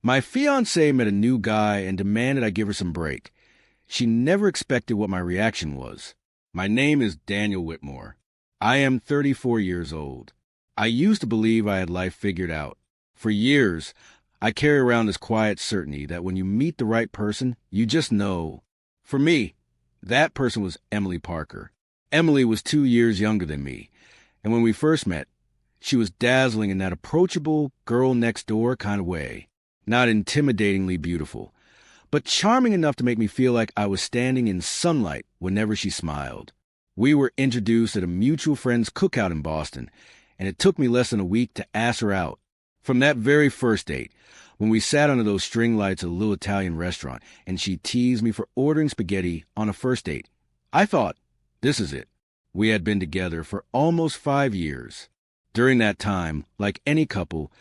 My fiancée met a new guy and demanded I give her some break. She never expected what my reaction was. My name is Daniel Whitmore. I am 34 years old. I used to believe I had life figured out. For years, I carry around this quiet certainty that when you meet the right person, you just know. For me, that person was Emily Parker. Emily was 2 years younger than me, and when we first met, she was dazzling in that approachable, girl-next-door kind of way. Not intimidatingly beautiful, but charming enough to make me feel like I was standing in sunlight whenever she smiled. We were introduced at a mutual friend's cookout in Boston, and it took me less than a week to ask her out. From that very first date, when we sat under those string lights at a little Italian restaurant, and she teased me for ordering spaghetti on a first date, I thought, this is it. We had been together for almost 5 years. During that time, like any couple,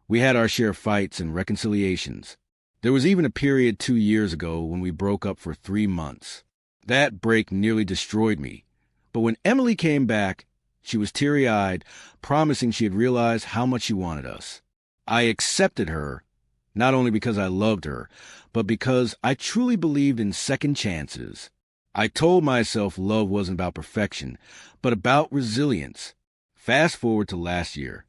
we had our share of fights and reconciliations. There was even a period 2 years ago when we broke up for 3 months. That break nearly destroyed me. But when Emily came back, she was teary-eyed, promising she had realized how much she wanted us. I accepted her, not only because I loved her, but because I truly believed in second chances. I told myself love wasn't about perfection, but about resilience. Fast forward to last year.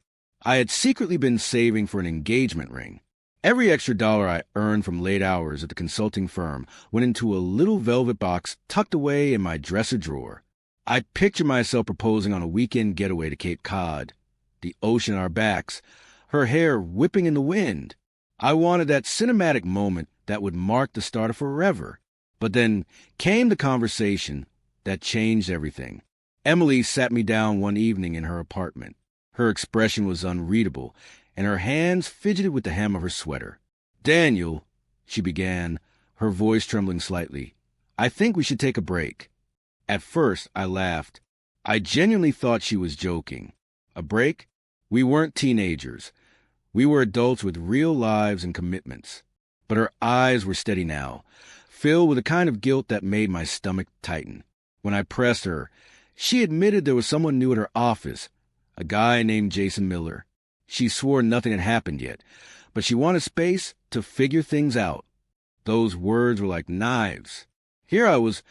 I had secretly been saving for an engagement ring. Every extra dollar I earned from late hours at the consulting firm went into a little velvet box tucked away in my dresser drawer. I pictured myself proposing on a weekend getaway to Cape Cod, the ocean at our backs, her hair whipping in the wind. I wanted that cinematic moment that would mark the start of forever. But then came the conversation that changed everything. Emily sat me down one evening in her apartment. Her expression was unreadable, and her hands fidgeted with the hem of her sweater. "Daniel," she began, her voice trembling slightly, "I think we should take a break." At first, I laughed. I genuinely thought she was joking. A break? We weren't teenagers. We were adults with real lives and commitments. But her eyes were steady now, filled with a kind of guilt that made my stomach tighten. When I pressed her, she admitted there was someone new at her office, a guy named Jason Miller. She swore nothing had happened yet, but she wanted space to figure things out. Those words were like knives. Here I was,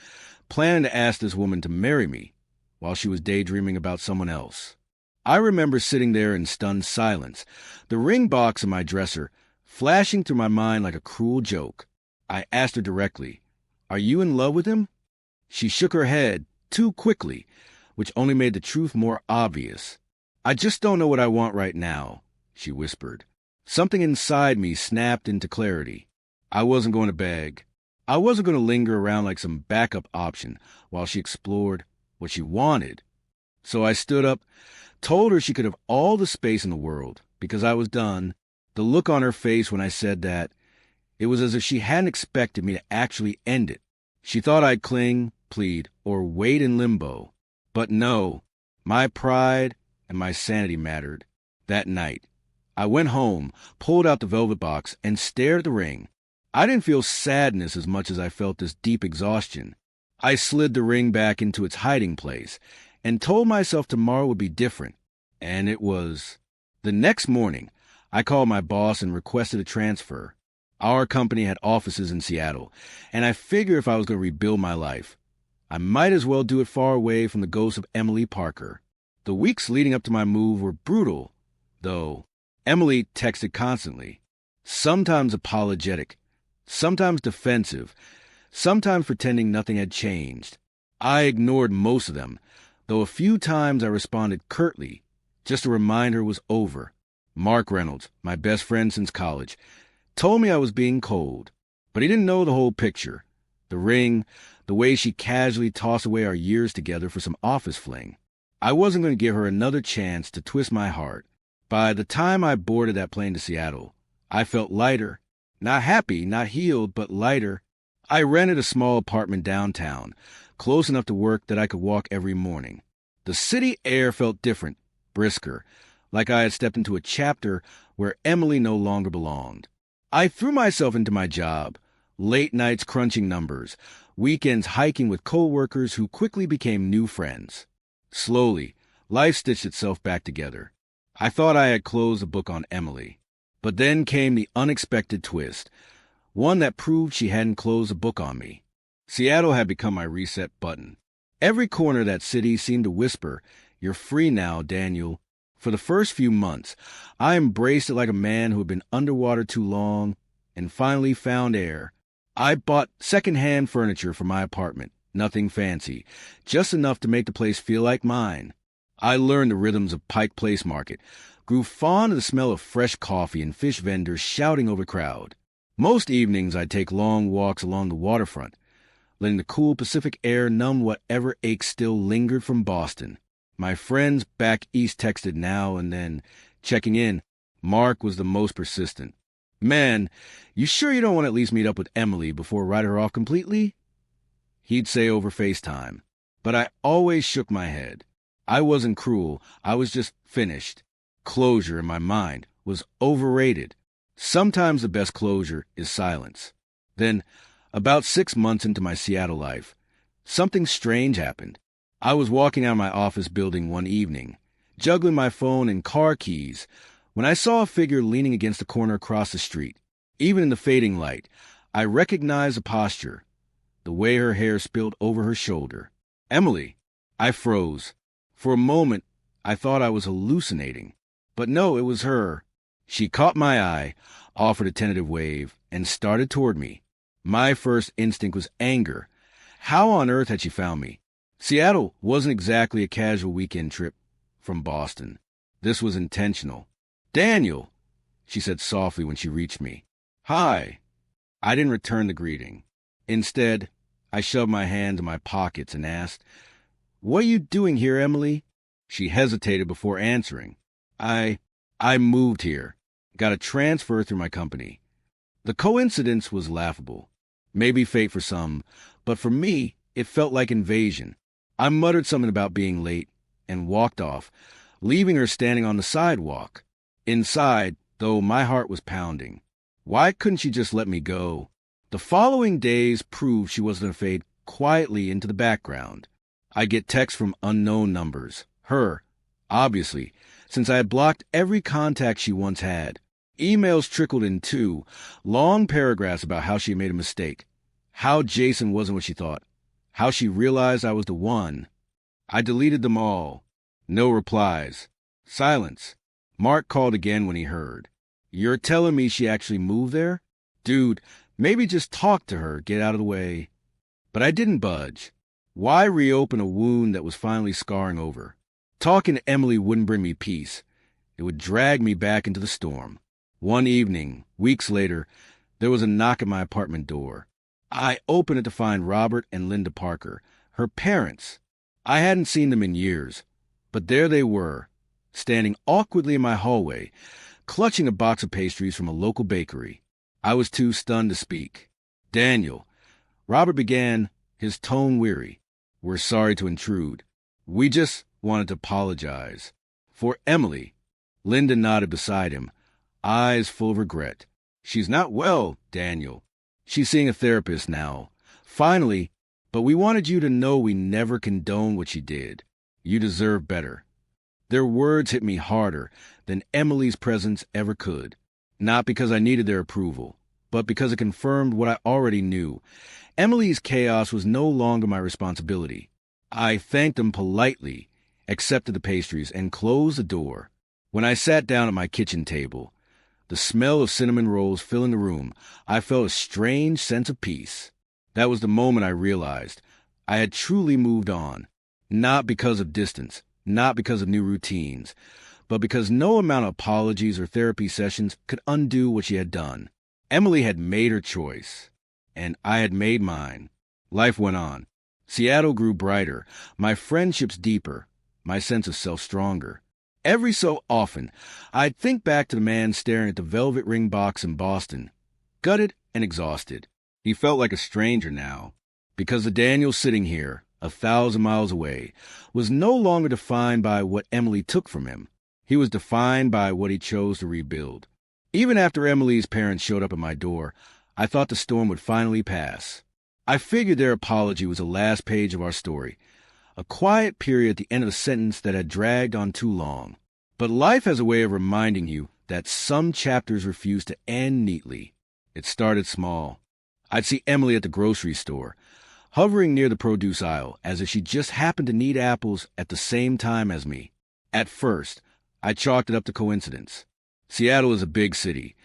planning to ask this woman to marry me, while she was daydreaming about someone else. I remember sitting there in stunned silence, the ring box in my dresser flashing through my mind like a cruel joke. I asked her directly, "Are you in love with him?" She shook her head, too quickly, which only made the truth more obvious. "I just don't know what I want right now," she whispered. Something inside me snapped into clarity. I wasn't going to beg. I wasn't going to linger around like some backup option while she explored what she wanted. So I stood up, told her she could have all the space in the world, because I was done. The look on her face when I said that, it was as if she hadn't expected me to actually end it. She thought I'd cling, plead, or wait in limbo. But no, my pride and my sanity mattered. That night, I went home, pulled out the velvet box, and stared at the ring. I didn't feel sadness as much as I felt this deep exhaustion. I slid the ring back into its hiding place and told myself tomorrow would be different. And it was. The next morning, I called my boss and requested a transfer. Our company had offices in Seattle, and I figured if I was going to rebuild my life, I might as well do it far away from the ghost of Emily Parker. The weeks leading up to my move were brutal, though. Emily texted constantly, sometimes apologetic, sometimes defensive, sometimes pretending nothing had changed. I ignored most of them, though a few times I responded curtly, just to remind her it was over. Mark Reynolds, my best friend since college, told me I was being cold, but he didn't know the whole picture. The ring, the way she casually tossed away our years together for some office fling. I wasn't going to give her another chance to twist my heart. By the time I boarded that plane to Seattle, I felt lighter. Not happy, not healed, but lighter. I rented a small apartment downtown, close enough to work that I could walk every morning. The city air felt different, brisker, like I had stepped into a chapter where Emily no longer belonged. I threw myself into my job, late nights crunching numbers, weekends hiking with coworkers who quickly became new friends. Slowly, life stitched itself back together. I thought I had closed the book on Emily. But then came the unexpected twist, one that proved she hadn't closed the book on me. Seattle had become my reset button. Every corner of that city seemed to whisper, "You're free now, Daniel." For the first few months, I embraced it like a man who had been underwater too long and finally found air. I bought secondhand furniture for my apartment, nothing fancy, just enough to make the place feel like mine. I learned the rhythms of Pike Place Market, grew fond of the smell of fresh coffee and fish vendors shouting over the crowd. Most evenings I'd take long walks along the waterfront, letting the cool Pacific air numb whatever ache still lingered from Boston. My friends back east texted now and then, checking in. Mark was the most persistent. "Man, you sure you don't want to at least meet up with Emily before write her off completely?" He'd say over FaceTime. But I always shook my head. I wasn't cruel. I was just finished. Closure, in my mind, was overrated. Sometimes the best closure is silence. Then, about 6 months into my Seattle life, something strange happened. I was walking out of my office building one evening, juggling my phone and car keys, when I saw a figure leaning against the corner across the street. Even in the fading light, I recognized the posture, the way her hair spilled over her shoulder. Emily! I froze. For a moment, I thought I was hallucinating. But no, it was her. She caught my eye, offered a tentative wave, and started toward me. My first instinct was anger. How on earth had she found me? Seattle wasn't exactly a casual weekend trip from Boston. This was intentional. "Daniel," she said softly when she reached me. "Hi." I didn't return the greeting. Instead, I shoved my hands in my pockets and asked, "What are you doing here, Emily?" She hesitated before answering. I moved here. Got a transfer through my company." The coincidence was laughable. Maybe fate for some, but for me, it felt like invasion. I muttered something about being late and walked off, leaving her standing on the sidewalk. Inside, though, my heart was pounding. Why couldn't she just let me go? The following days proved she was going to fade quietly into the background. I get texts from unknown numbers. Her, obviously, since I had blocked every contact she once had. Emails trickled in too, long paragraphs about how she had made a mistake, how Jason wasn't what she thought, how she realized I was the one. I deleted them all. No replies. Silence. Mark called again when he heard. "You're telling me she actually moved there? Dude, maybe just talk to her, get out of the way." But I didn't budge. Why reopen a wound that was finally scarring over? Talking to Emily wouldn't bring me peace. It would drag me back into the storm. One evening, weeks later, there was a knock at my apartment door. I opened it to find Robert and Linda Parker, her parents. I hadn't seen them in years, but there they were, standing awkwardly in my hallway, clutching a box of pastries from a local bakery. I was too stunned to speak. "Daniel," Robert began, his tone weary. "We're sorry to intrude. We just wanted to apologize." For Emily, Linda nodded beside him, eyes full of regret. "She's not well, Daniel. She's seeing a therapist now. Finally, but we wanted you to know we never condoned what she did. You deserve better." Their words hit me harder than Emily's presence ever could. Not because I needed their approval, but because it confirmed what I already knew. Emily's chaos was no longer my responsibility. I thanked them politely, accepted the pastries, and closed the door. When I sat down at my kitchen table, the smell of cinnamon rolls filling the room, I felt a strange sense of peace. That was the moment I realized I had truly moved on, not because of distance, not because of new routines, but because no amount of apologies or therapy sessions could undo what she had done. Emily had made her choice, and I had made mine. Life went on. Seattle grew brighter, my friendships deeper, my sense of self stronger. Every so often, I'd think back to the man staring at the velvet ring box in Boston, gutted and exhausted. He felt like a stranger now, because the Daniel sitting here, 1,000 miles away, was no longer defined by what Emily took from him. He was defined by what he chose to rebuild. Even after Emily's parents showed up at my door, I thought the storm would finally pass. I figured their apology was the last page of our story, a quiet period at the end of a sentence that had dragged on too long. But life has a way of reminding you that some chapters refused to end neatly. It started small. I'd see Emily at the grocery store, hovering near the produce aisle as if she just happened to need apples at the same time as me. At first, I chalked it up to coincidence. Seattle is a big city,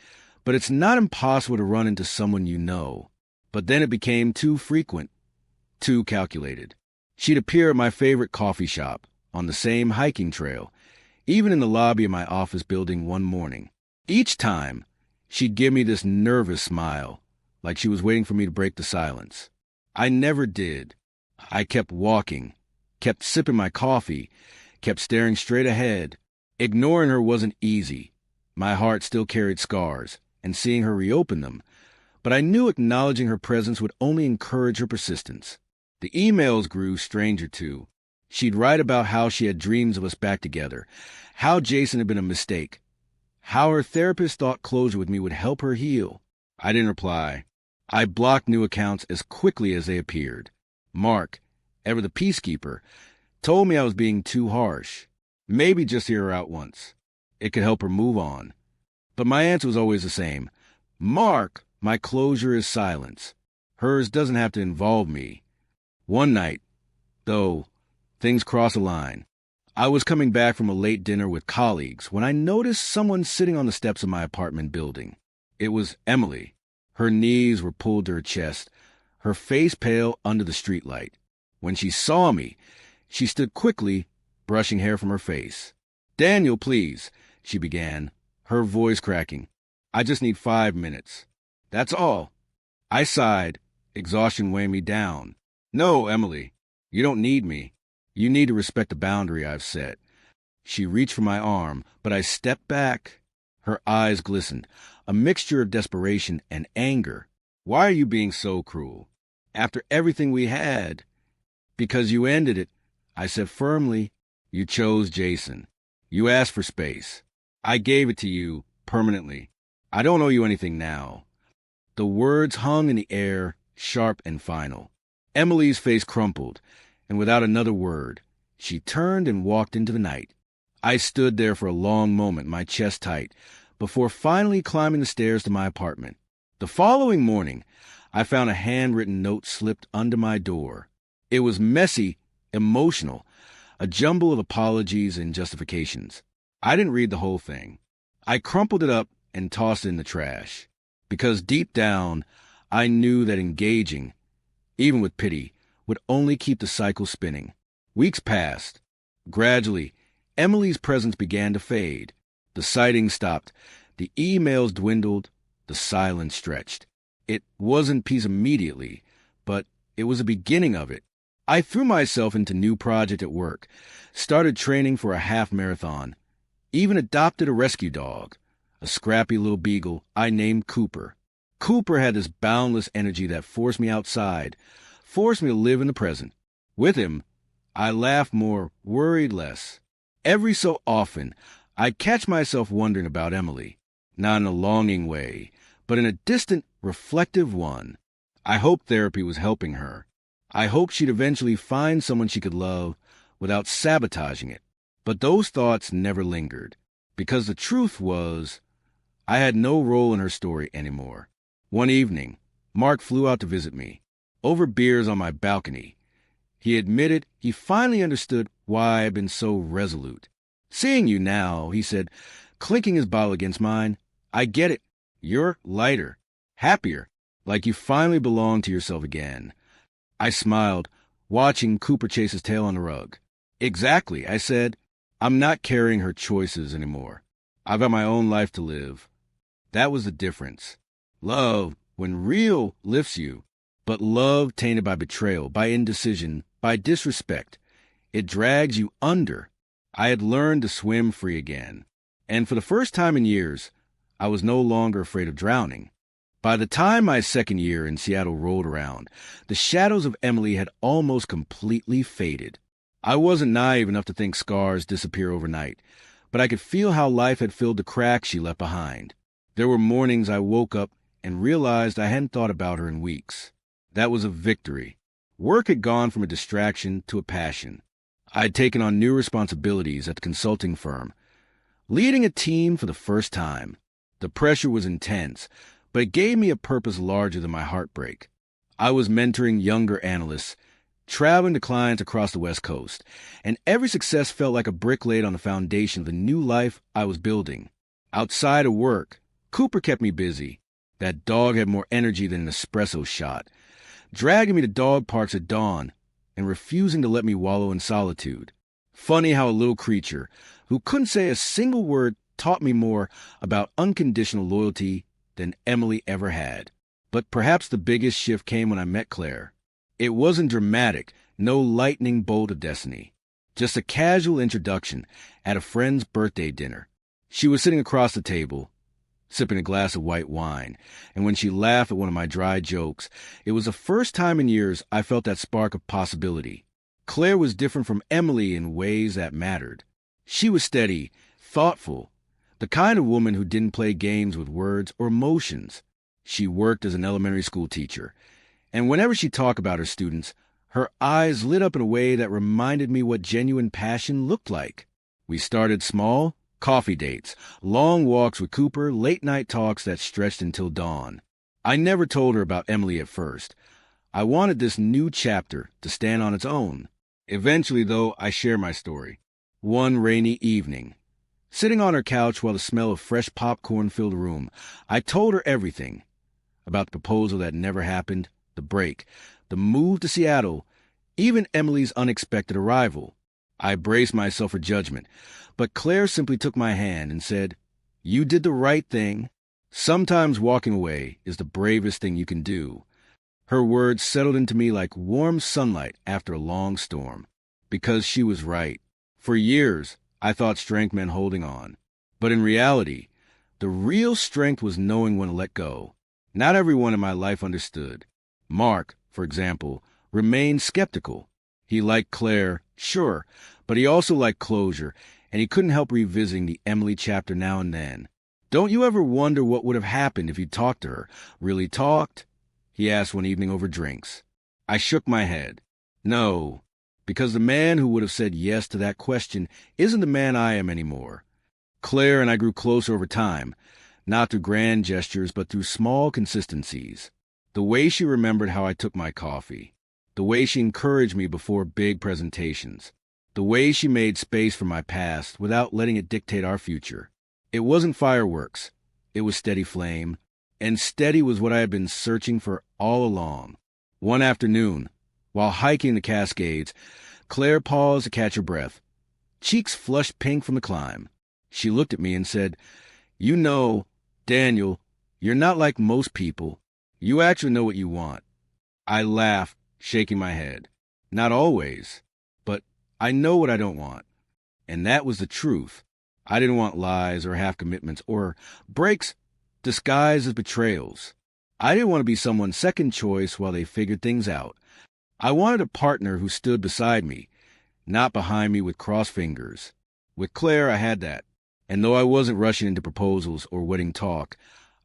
but it's not impossible to run into someone you know. But then it became too frequent, too calculated. She'd appear at my favorite coffee shop, on the same hiking trail, even in the lobby of my office building one morning. Each time, she'd give me this nervous smile, like she was waiting for me to break the silence. I never did. I kept walking, kept sipping my coffee, kept staring straight ahead. Ignoring her wasn't easy. My heart still carried scars, and seeing her reopen them, but I knew acknowledging her presence would only encourage her persistence. The emails grew stranger too. She'd write about how she had dreams of us back together, how Jason had been a mistake, how her therapist thought closure with me would help her heal. I didn't reply. I blocked new accounts as quickly as they appeared. Mark, ever the peacekeeper, told me I was being too harsh. Maybe just hear her out once. It could help her move on. But my answer was always the same. Mark, my closure is silence. Hers doesn't have to involve me. One night, though, things crossed a line. I was coming back from a late dinner with colleagues when I noticed someone sitting on the steps of my apartment building. It was Emily. Her knees were pulled to her chest, her face pale under the streetlight. When she saw me, she stood quickly, brushing hair from her face. "Daniel, please," she began, her voice cracking. "I just need 5 minutes. That's all." I sighed, exhaustion weighing me down. "No, Emily, you don't need me. You need to respect the boundary I've set." She reached for my arm, but I stepped back. Her eyes glistened, a mixture of desperation and anger. "Why are you being so cruel? After everything we had?" "Because you ended it," I said firmly. "You chose Jason. You asked for space. I gave it to you permanently. I don't owe you anything now." The words hung in the air, sharp and final. Emily's face crumpled, and without another word, she turned and walked into the night. I stood there for a long moment, my chest tight, before finally climbing the stairs to my apartment. The following morning, I found a handwritten note slipped under my door. It was messy, emotional, a jumble of apologies and justifications. I didn't read the whole thing. I crumpled it up and tossed it in the trash, because deep down, I knew that engaging, even with pity, would only keep the cycle spinning. Weeks passed. Gradually, Emily's presence began to fade. The sightings stopped. The emails dwindled. The silence stretched. It wasn't peace immediately, but it was the beginning of it. I threw myself into new project at work, started training for a half marathon, even adopted a rescue dog, a scrappy little beagle I named Cooper. Cooper had this boundless energy that forced me outside, forced me to live in the present. With him, I laughed more, worried less. Every so often, I catch myself wondering about Emily, not in a longing way, but in a distant, reflective one. I hoped therapy was helping her. I hoped she'd eventually find someone she could love without sabotaging it. But those thoughts never lingered, because the truth was, I had no role in her story anymore. One evening, Mark flew out to visit me, over beers on my balcony. He admitted he finally understood why I'd been so resolute. "Seeing you now," he said, clinking his bottle against mine, "I get it. You're lighter, happier, like you finally belong to yourself again." I smiled, watching Cooper chase his tail on the rug. "Exactly," I said. "I'm not carrying her choices anymore. I've got my own life to live." That was the difference. Love, when real, lifts you. But love tainted by betrayal, by indecision, by disrespect, it drags you under. I had learned to swim free again. And for the first time in years, I was no longer afraid of drowning. By the time my second year in Seattle rolled around, the shadows of Emily had almost completely faded. I wasn't naive enough to think scars disappear overnight, but I could feel how life had filled the cracks she left behind. There were mornings I woke up and realized I hadn't thought about her in weeks. That was a victory. Work had gone from a distraction to a passion. I'd taken on new responsibilities at the consulting firm, Leading a team for the first time. The pressure was intense, but it gave me a purpose larger than my heartbreak. I was mentoring younger analysts, traveling to clients across the West Coast, and every success felt like a brick laid on the foundation of the new life I was building. Outside of work, Cooper kept me busy. That dog had more energy than an espresso shot, dragging me to dog parks at dawn and refusing to let me wallow in solitude. Funny how a little creature who couldn't say a single word taught me more about unconditional loyalty than Emily ever had. But perhaps the biggest shift came when I met Claire. It wasn't dramatic, no lightning bolt of destiny. Just a casual introduction at a friend's birthday dinner. She was sitting across the table, sipping a glass of white wine, and when she laughed at one of my dry jokes, it was the first time in years I felt that spark of possibility. Claire was different from Emily in ways that mattered. She was steady, thoughtful, the kind of woman who didn't play games with words or emotions. She worked as an elementary school teacher, and whenever she talked about her students, her eyes lit up in a way that reminded me what genuine passion looked like. We started small, coffee dates, long walks with Cooper, late-night talks that stretched until dawn. I never told her about Emily at first. I wanted this new chapter to stand on its own. Eventually, though, I share my story. One rainy evening, sitting on her couch while the smell of fresh popcorn filled the room, I told her everything. About the proposal that never happened, the break, the move to Seattle, even Emily's unexpected arrival. I braced myself for judgment, but Claire simply took my hand and said, "You did the right thing. Sometimes walking away is the bravest thing you can do." Her words settled into me like warm sunlight after a long storm, because she was right. For years, I thought strength meant holding on. But in reality, the real strength was knowing when to let go. Not everyone in my life understood. Mark, for example, remained skeptical. He liked Claire, sure, but he also liked closure, and he couldn't help revisiting the Emily chapter now and then. "Don't you ever wonder what would have happened if you talked to her? Really talked?" he asked one evening over drinks. I shook my head. No, because the man who would have said yes to that question isn't the man I am anymore. Claire and I grew closer over time, not through grand gestures, but through small consistencies. The way she remembered how I took my coffee. The way she encouraged me before big presentations. The way she made space for my past without letting it dictate our future. It wasn't fireworks. It was steady flame. And steady was what I had been searching for all along. One afternoon, while hiking the Cascades, Claire paused to catch her breath, cheeks flushed pink from the climb. She looked at me and said, "You know, Daniel, you're not like most people. You actually know what you want." I laughed, shaking my head. Not always, but I know what I don't want. And that was the truth. I didn't want lies or half-commitments or breaks disguised as betrayals. I didn't want to be someone's second choice while they figured things out. I wanted a partner who stood beside me, not behind me with crossed fingers. With Claire, I had that. And though I wasn't rushing into proposals or wedding talk,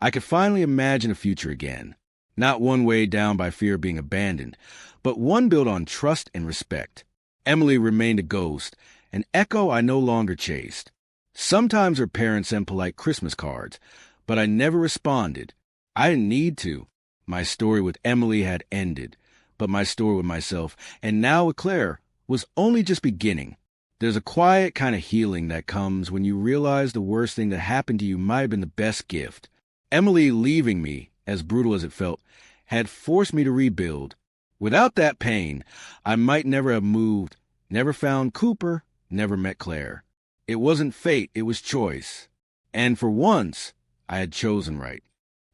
I could finally imagine a future again. Not one weighed down by fear of being abandoned, but one built on trust and respect. Emily remained a ghost, an echo I no longer chased. Sometimes her parents sent polite Christmas cards, but I never responded. I didn't need to. My story with Emily had ended, but my story with myself, and now with Claire, was only just beginning. There's a quiet kind of healing that comes when you realize the worst thing that happened to you might have been the best gift. Emily leaving me, as brutal as it felt, had forced me to rebuild. Without that pain, I might never have moved, never found Cooper, never met Claire. It wasn't fate, it was choice. And for once, I had chosen right.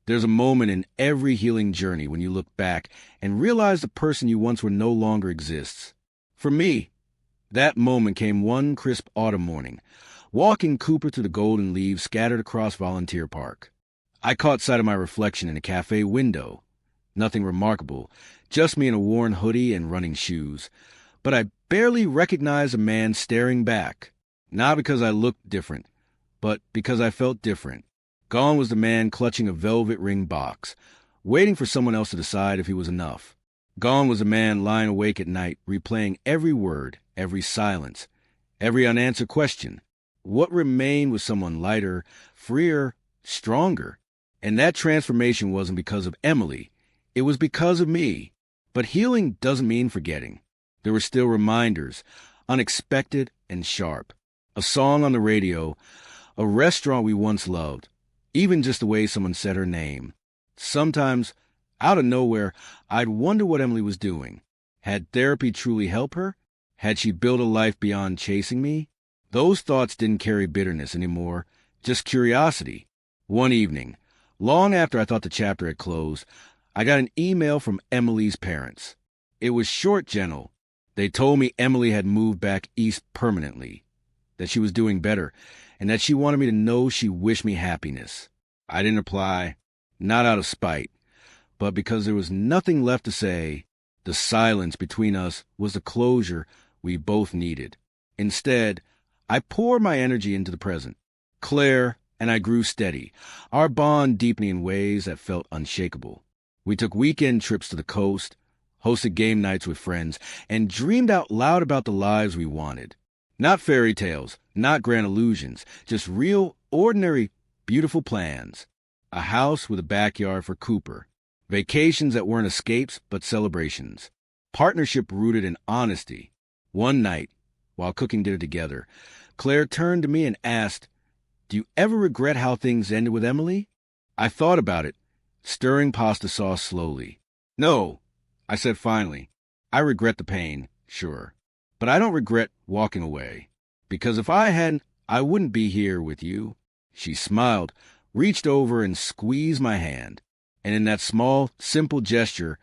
There's a moment in every healing journey when you look back and realize the person you once were no longer exists. For me, that moment came one crisp autumn morning, walking Cooper through the golden leaves scattered across Volunteer Park. I caught sight of my reflection in a cafe window. Nothing remarkable, just me in a worn hoodie and running shoes. But I barely recognized a man staring back. Not because I looked different, but because I felt different. Gone was the man clutching a velvet ring box, waiting for someone else to decide if he was enough. Gone was the man lying awake at night, replaying every word, every silence, every unanswered question. What remained was someone lighter, freer, stronger. And that transformation wasn't because of Emily. It was because of me. But healing doesn't mean forgetting. There were still reminders, unexpected and sharp. A song on the radio, a restaurant we once loved, even just the way someone said her name. Sometimes, out of nowhere, I'd wonder what Emily was doing. Had therapy truly helped her? Had she built a life beyond chasing me? Those thoughts didn't carry bitterness anymore, just curiosity. One evening, long after I thought the chapter had closed, I got an email from Emily's parents. It was short, gentle. They told me Emily had moved back east permanently, that she was doing better, and that she wanted me to know she wished me happiness. I didn't reply, not out of spite, but because there was nothing left to say. The silence between us was the closure we both needed. Instead, I poured my energy into the present. Claire and I grew steady, our bond deepening in ways that felt unshakable. We took weekend trips to the coast, hosted game nights with friends, and dreamed out loud about the lives we wanted. Not fairy tales, not grand illusions, just real, ordinary, beautiful plans. A house with a backyard for Cooper. Vacations that weren't escapes, but celebrations. Partnership rooted in honesty. One night, while cooking dinner together, Claire turned to me and asked, "Do you ever regret how things ended with Emily?" I thought about it, stirring pasta sauce slowly. "No," I said finally. "I regret the pain, sure. But I don't regret walking away. Because if I hadn't, I wouldn't be here with you." She smiled, reached over and squeezed my hand. And in that small, simple gesture,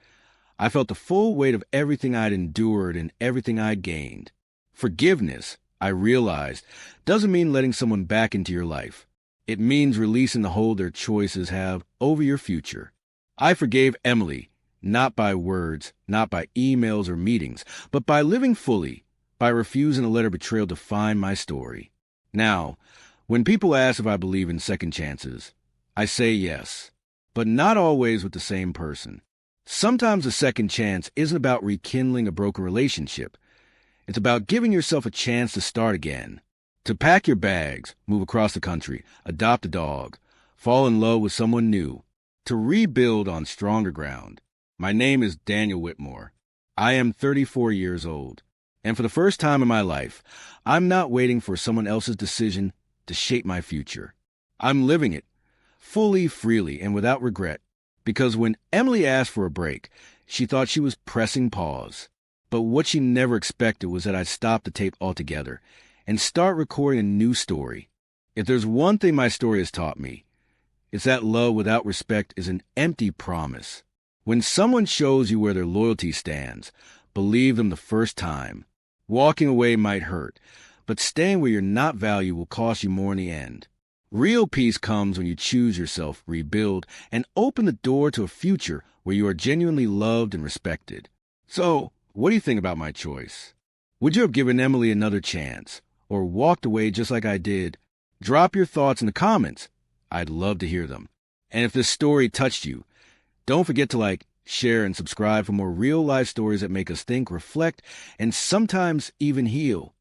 I felt the full weight of everything I'd endured and everything I'd gained. Forgiveness, I realized, doesn't mean letting someone back into your life. It means releasing the hold their choices have over your future. I forgave Emily, not by words, not by emails or meetings, but by living fully, by refusing to let her betrayal define my story. Now, when people ask if I believe in second chances, I say yes. But not always with the same person. Sometimes a second chance isn't about rekindling a broken relationship. It's about giving yourself a chance to start again. To pack your bags, move across the country, adopt a dog, fall in love with someone new. To rebuild on stronger ground. My name is Daniel Whitmore. I am 34 years old. And for the first time in my life, I'm not waiting for someone else's decision to shape my future. I'm living it. Fully, freely, and without regret. Because when Emily asked for a break, she thought she was pressing pause. But what she never expected was that I'd stop the tape altogether and start recording a new story. If there's one thing my story has taught me, it's that love without respect is an empty promise. When someone shows you where their loyalty stands, believe them the first time. Walking away might hurt, but staying where you're not valued will cost you more in the end. Real peace comes when you choose yourself, rebuild, and open the door to a future where you are genuinely loved and respected. So, what do you think about my choice? Would you have given Emily another chance, or walked away just like I did? Drop your thoughts in the comments. I'd love to hear them. And if this story touched you, don't forget to like, share, and subscribe for more real-life stories that make us think, reflect, and sometimes even heal.